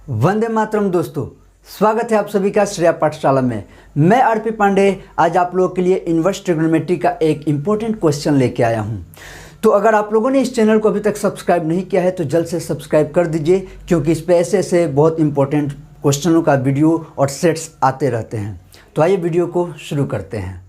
वंदे मातरम दोस्तों, स्वागत है आप सभी का श्रेया पाठशाला में। मैं आरपी पांडे आज आप लोगों के लिए इनवर्स ट्रिग्नोमेट्री का एक इम्पोर्टेंट क्वेश्चन लेके आया हूं। तो अगर आप लोगों ने इस चैनल को अभी तक सब्सक्राइब नहीं किया है तो जल्द से सब्सक्राइब कर दीजिए, क्योंकि इस पे ऐसे बहुत इंपॉर्टेंट क्वेश्चनों का वीडियो और सेट्स आते रहते हैं। तो आइए वीडियो को शुरू करते हैं।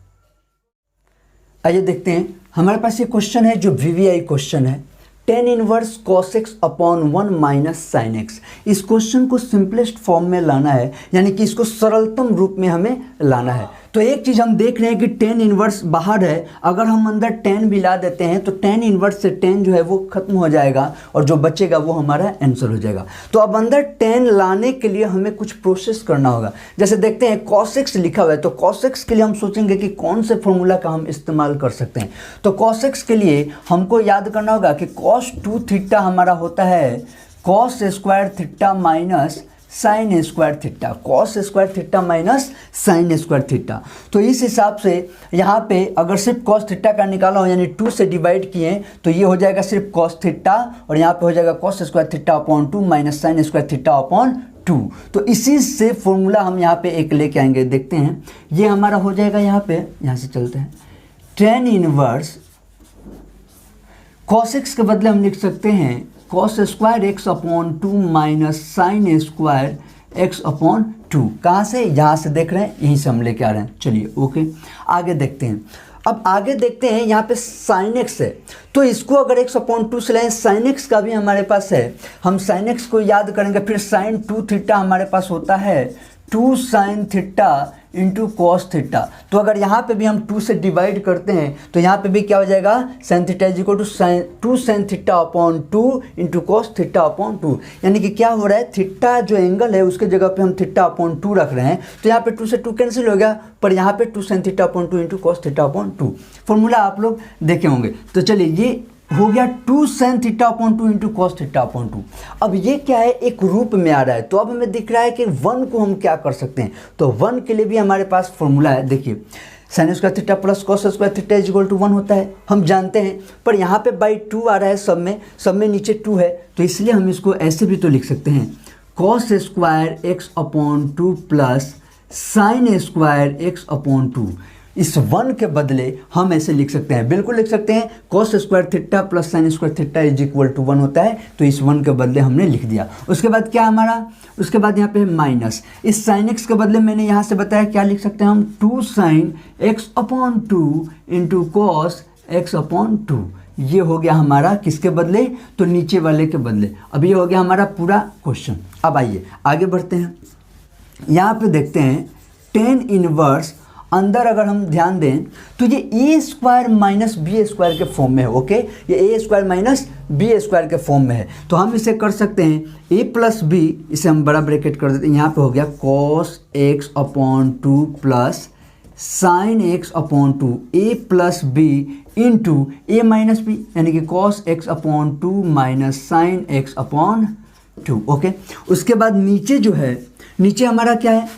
आइए देखते हैं, हमारे पास ये क्वेश्चन है जो VVI क्वेश्चन है, tan inverse cos x upon 1 minus sine x. इस क्वेश्चन को सिंपलेस्ट फॉर्म में लाना है, यानी कि इसको सरलतम रूप में हमें लाना है। तो एक चीज़ हम देख रहे हैं कि tan इनवर्स बाहर है, अगर हम अंदर tan मिला देते हैं तो tan इनवर्स से tan जो है वो खत्म हो जाएगा और जो बचेगा वो हमारा आंसर हो जाएगा। तो अब अंदर tan लाने के लिए हमें कुछ प्रोसेस करना होगा। जैसे देखते हैं cos x लिखा हुआ है, तो cos x के लिए हम सोचेंगे कि कौन से फॉर्मूला का हम इस्तेमाल कर सकते हैं। तो cos x के लिए हमको याद करना होगा कि cos 2 थीटा हमारा होता है cos square theta minus sign square theta, cos square theta minus sign square theta. तो इस हिसाब से यहाँ पे अगर सिर्फ कॉस थीटा का निकाला हो, यानी 2 से डिवाइड किए, तो ये हो जाएगा सिर्फ कॉस थीटा और यहाँ पे हो जाएगा cos square theta upon 2 minus sign square theta upon 2। तो इसी से फॉर्मूला हम यहाँ पे एक लेके आएंगे। देखते हैं, ये हमारा हो जाएगा यहाँ पे, यहाँ से चलते हैं, tan इनवर्स कॉस एक्स के बदले हम लिख सकते हैं cos square x upon 2 minus sine square x upon 2। कहाँ से? यहाँ से देख रहे हैं, यहीं से हम लेके आ रहे हैं। चलिए ओके, आगे देखते हैं। अब आगे देखते हैं, यहाँ पे साइन एक्स है, तो इसको अगर एक्स अपॉन 2 से लें, साइन एक्स का भी हमारे पास है, हम साइन एक्स को याद करेंगे। फिर साइन 2 थीटा हमारे पास होता है 2 sine theta into cos theta. तो अगर यहाँ पे भी हम 2 से डिवाइड करते हैं तो यहाँ पे भी क्या हो जाएगा, sine theta is equal to 2 sine theta upon 2 into cos theta upon 2। यानी कि क्या हो रहा है, थीटा जो एंगल है उसके जगह पे हम थीटा अपॉन 2 रख रहे हैं, तो यहाँ पे 2 से 2 कैंसिल हो गया, पर यहाँ पे 2 sine theta upon 2 into cos theta upon 2 formula आप लोग देखे होंगे। तो चलिए, ये हो गया 2 sine theta upon 2 into cos theta upon 2। अब ये क्या है, एक रूप में आ रहा है, तो अब हमें दिख रहा है कि 1 को हम क्या कर सकते हैं। तो 1 के लिए भी हमारे पास फॉर्मूला है। देखिए, sine square theta plus cos square theta is equal to 1 होता है, हम जानते हैं, पर यहाँ पे बाई 2 आ रहा है, सब में नीचे 2 है, तो इसलिए हम इसको ऐसे भी तो लिख सकते हैं, cos square x upon 2 plus sine square x upon 2। इस 1 के बदले हम ऐसे लिख सकते हैं, बिल्कुल लिख सकते हैं, cos square theta plus sine square theta is equal to 1 होता है, तो इस 1 के बदले हमने लिख दिया। उसके बाद क्या हमारा, उसके बाद यहाँ पे है माइनस, इस साइन एक्स के बदले मैंने यहाँ से बताया क्या लिख सकते हैं हम, 2 sine x upon 2 into cos x upon 2। ये हो गया हमारा किसके बदले, तो नीचे वाले के बदले। अब ये हो गया हमारा पूरा क्वेश्चन। अब आइए आगे बढ़ते हैं, यहाँ पे देखते हैं tan इनवर्स, अंदर अगर हम ध्यान दें तो ये ए स्क्वायर माइनस बी स्क्वायर के फॉर्म में है। ओके, ये ए स्क्वायर माइनस बी स्क्वायर के फॉर्म में है, तो हम इसे कर सकते हैं ए प्लस बी, इसे हम बड़ा ब्रैकेट कर देते हैं, यहाँ पे हो गया cos x upon 2 plus sine x upon 2 ए प्लस बी इंटू ए माइनस बी, यानी कि cos x upon 2 minus sine x upon 2। Okay, उसके बाद नीचे जो है, नीचे हमारा क्या है,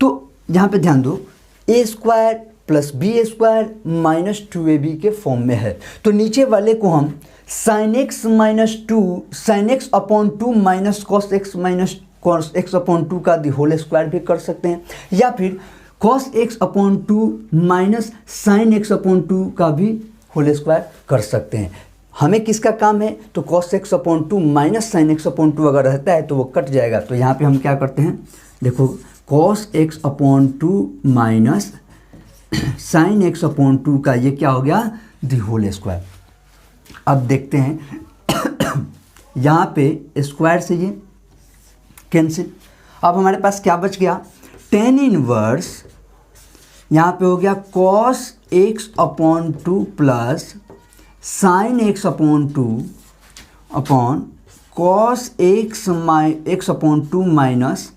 तो यहाँ पे ध्यान दो, A square plus B square minus 2ab के फॉर्म में है, तो नीचे वाले को हम sine x minus 2 sine x upon 2 minus cos x minus cos x upon 2 का दी होल स्क्वायर भी कर सकते हैं, या फिर cos x upon 2 minus sine x upon 2 का भी होल स्क्वायर कर सकते हैं। हमें किसका काम है, तो cos x upon 2 minus sine x upon 2 अगर रहता है तो वो कट जाएगा, तो यहाँ पे हम क्या करते हैं, देखो cos x upon 2 minus sine x upon 2 का ये क्या हो गया, दी होल स्क्वायर। अब देखते हैं यहाँ पे स्क्वायर से ये कैंसिल, अब हमारे पास क्या बच गया, tan इनवर्स, यहाँ पे हो गया cos x upon 2 plus sine x upon 2 upon cos x upon 2 minus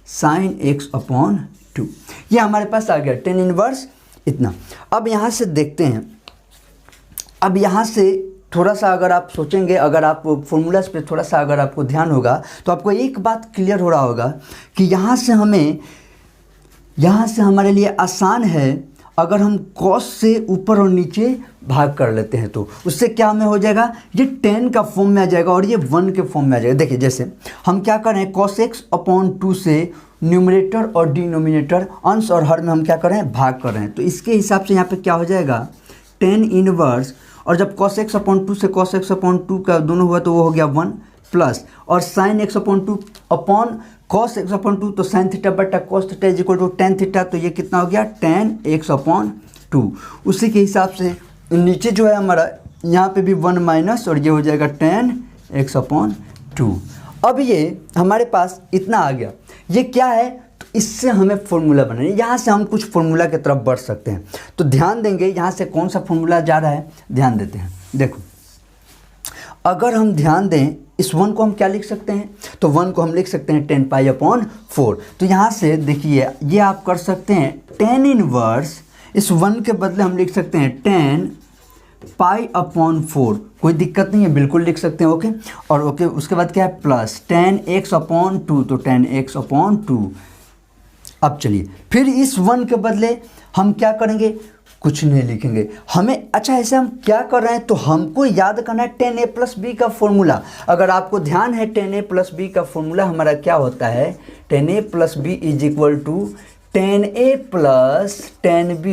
sine x upon 2। ये हमारे पास आ गया tan इनवर्स इतना। अब यहाँ से देखते हैं, अब यहाँ से थोड़ा सा अगर आप सोचेंगे, अगर आप फॉर्मूलाज पे थोड़ा सा अगर आपको ध्यान होगा तो आपको एक बात क्लियर हो रहा होगा कि यहाँ से हमारे लिए आसान है अगर हम cos से ऊपर और नीचे भाग कर लेते हैं तो उससे क्या हमें हो जाएगा, ये 10 का फॉर्म में आ जाएगा और ये 1 के फॉर्म में आ जाएगा। देखिए जैसे हम क्या कर रहे हैं, cos x/2 से न्यूमरेटर और डिनोमिनेटर अंश और हर में हम क्या कर रहे हैं, भाग कर रहे हैं। तो इसके हिसाब से यहाँ पे क्या हो जाएगा, 10 इनवर्स, और जब cos x/2 से cos x/2 का दोनों हुआ तो वो हो गया 1 प्लस, और sin x/2 upon cos x/2 तो sin थीटा बटा cos theta is equal to tan theta, तो ये कितना हो गया tan x/2। उसी के हिसाब से नीचे जो है हमारा यहाँ पे भी 1 माइनस और ये हो जाएगा tan x/2। अब ये हमारे पास इतना आ गया, ये क्या है, तो इससे हमें फॉर्मूला बनाना है। यहाँ से हम कुछ फॉर्मूला की तरफ बढ़ सकते हैं, तो ध्यान देंगे यहाँ से कौन सा फॉर्मूला जा रहा है, ध्यान देते हैं। देखो अगर हम ध्यान दें, इस 1 को हम क्या लिख सकते हैं, तो 1 को हम लिख सकते हैं 10π/4। तो यहाँ से देखिए ये आप कर सकते हैं tan इनवर्स, इस 1 के बदले हम लिख सकते हैं 10π/4, कोई दिक्कत नहीं है, बिल्कुल लिख सकते हैं। ओके, और ओके उसके बाद क्या है, प्लस tan x/2, तो tan x/2। अब चलिए फिर इस 1 के बदले हम क्या करेंगे, कुछ नहीं लिखेंगे हमें। अच्छा ऐसे हम क्या कर रहे हैं, तो हमको याद करना है tan a+b का फॉर्मूला। अगर आपको ध्यान है tan a+b का फॉर्मूला हमारा क्या होता है, tan a+b is equal to tan a plus tan b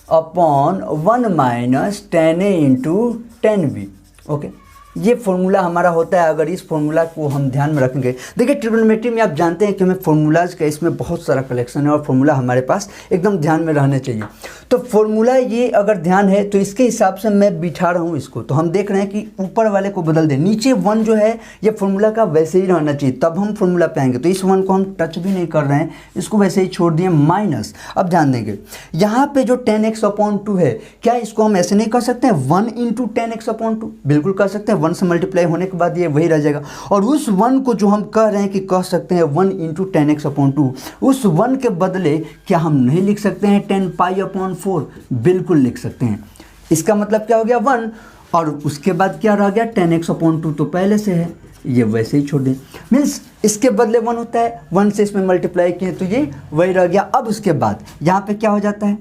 upon 1 minus tan a into tan b। Okay, ये फॉर्मूला हमारा होता है। अगर इस फॉर्मूला को हम ध्यान में रखेंगे, देखिए ट्रिग्नोमेट्री में आप जानते हैं कि हमें फॉर्मूलाज का इसमें बहुत सारा कलेक्शन है और फॉर्मूला हमारे पास एकदम ध्यान में रहने चाहिए। तो फॉर्मूला ये अगर ध्यान है तो इसके हिसाब से मैं बिठा रहा हूँ इसको, तो हम देख रहे हैं कि ऊपर वाले को बदल दें, नीचे 1 जो है ये फॉर्मूला का वैसे ही रहना चाहिए, तब हम फॉर्मूला पे आएंगे। तो इस 1 को हम टच भी नहीं कर रहे हैं, इसको वैसे ही छोड़ दिए माइनस। अब ध्यान देंगे यहाँ पे जो tan x/2 है, क्या इसको हम ऐसे नहीं कर सकते हैं 1 इंटू tan x/2, बिल्कुल कर सकते हैं। 1 से मल्टीप्लाई होने के बाद ये वही रह जाएगा, और उस 1 को जो हम कह रहे हैं कि कह सकते हैं 1 इंटू tan x/2, उस 1 के बदले क्या हम नहीं लिख सकते हैं 10π/4, बिल्कुल लिख सकते हैं। इसका मतलब क्या हो गया 1, और उसके बाद क्या रह गया tan x/2, तो पहले से है, ये वैसे ही छोड़ दें, मीन्स इसके बदले 1 होता है, 1 से इसमें मल्टीप्लाई किए तो ये वही रह गया। अब उसके बाद यहाँ पे क्या हो जाता है,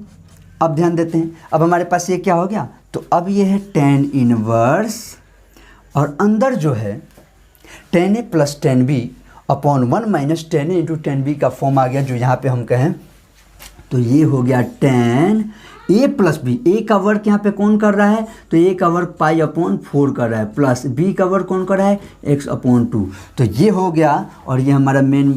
अब ध्यान देते हैं, अब हमारे पास ये क्या हो गया, तो अब ये है tan इनवर्स, और अंदर जो है tan a plus tan b upon 1 minus tan a into tan b का फॉर्म आ गया, जो यहाँ पे हम कहें तो ये हो गया tan a plus b। a का वर्क यहाँ पे कौन कर रहा है, तो a का वर्क π/4 कर रहा है, प्लस b का वर्क कौन कर रहा है x/2। तो ये हो गया, और ये हमारा मेन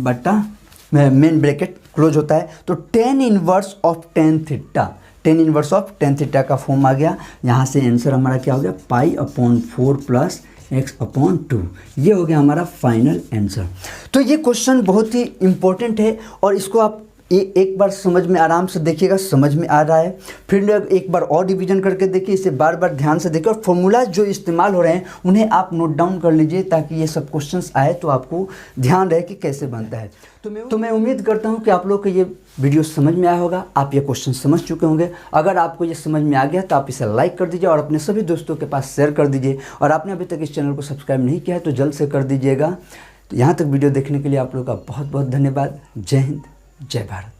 ब्रैकेट क्लोज होता है। तो tan inverse of tan theta, tan inverse of tan theta का फॉर्म आ गया। यहाँ से आंसर हमारा क्या हो गया, π/4 प्लस x/2। ये हो गया हमारा फाइनल आंसर। तो ये क्वेश्चन बहुत ही इंपॉर्टेंट है, और इसको आप एक बार समझ में आराम से देखिएगा, समझ में आ रहा है, फिर एक बार और डिवीजन करके देखिए, इसे बार बार ध्यान से देखिए, और फॉर्मूला जो इस्तेमाल हो रहे हैं उन्हें आप नोट डाउन कर लीजिए, ताकि ये सब क्वेश्चंस आए तो आपको ध्यान रहे कि कैसे बनता है। तो मैं उम्मीद करता हूँ कि आप लोग को ये वीडियो समझ में आया होगा, आप ये क्वेश्चन समझ चुके होंगे। अगर आपको ये समझ में आ गया तो आप इसे लाइक कर दीजिए और अपने सभी दोस्तों के पास शेयर कर दीजिए, और आपने अभी तक इस चैनल को सब्सक्राइब नहीं किया है तो जल्द से कर दीजिएगा। तो यहाँ तक वीडियो देखने के लिए आप लोग का बहुत बहुत धन्यवाद। जय हिंद, जय भारत।